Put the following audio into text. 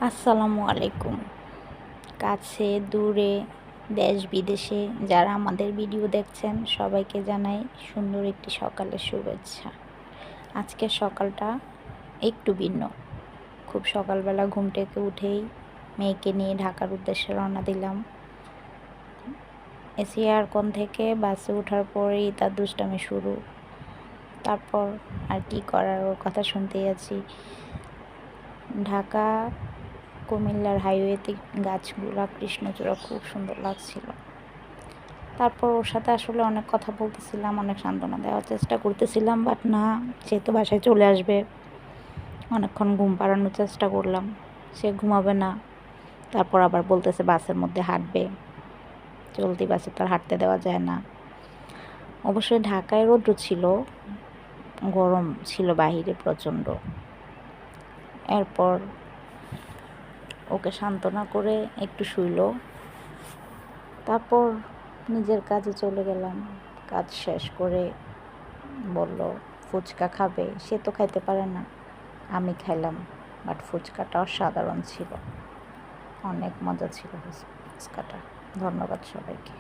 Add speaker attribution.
Speaker 1: আসসালামু আলাইকুম। কাছে দূরে দেশ বিদেশে যারা আমাদের ভিডিও দেখছেন সবাইকে জানাই সুন্দর একটি সকালের শুভেচ্ছা। আজকের সকালটা একটু ভিন্ন। খুব সকালবেলা ঘুম থেকে উঠেই মেয়েকে নিয়ে ঢাকার উদ্দেশ্যে রওনা দিলাম। এসি এয়ারকন থেকে বাসে ওঠার পরেই তার দুষ্টামি শুরু। তারপর আর কি করার, ওর কথা শুনতেই আছি। ঢাকা কুমিল্লার হাইওয়েতে গাছগুলা কৃষ্ণচূড়া খুব সুন্দর লাগছিল। তারপর ওর সাথে আসলে অনেক কথা বলতেছিলাম, অনেক সান্ত্বনা দেওয়ার চেষ্টা করতেছিলাম, বাট না, সে তো বাসায় চলে আসবে। অনেকক্ষণ ঘুম পাড়ানোর চেষ্টা করলাম, সে ঘুমাবে না। তারপর আবার বলতেছে বাসের মধ্যে হাঁটবে, চলতি বাসে তো আর হাঁটতে দেওয়া যায় না। অবশ্যই ঢাকায় রৌদ্র ছিল, গরম ছিল বাহিরে প্রচণ্ড। এরপর ওকে সান্ত্বনা করে একটু শুইল। তারপর নিজের কাজে চলে গেলাম। কাজ শেষ করে বলল ফুচকা খাবে, সে তো খাইতে পারে না, আমি খাইলাম। বাট ফুচকাটা অসাধারণ ছিল, অনেক মজা ছিল ফুচকাটা। ধন্যবাদ সবাইকে।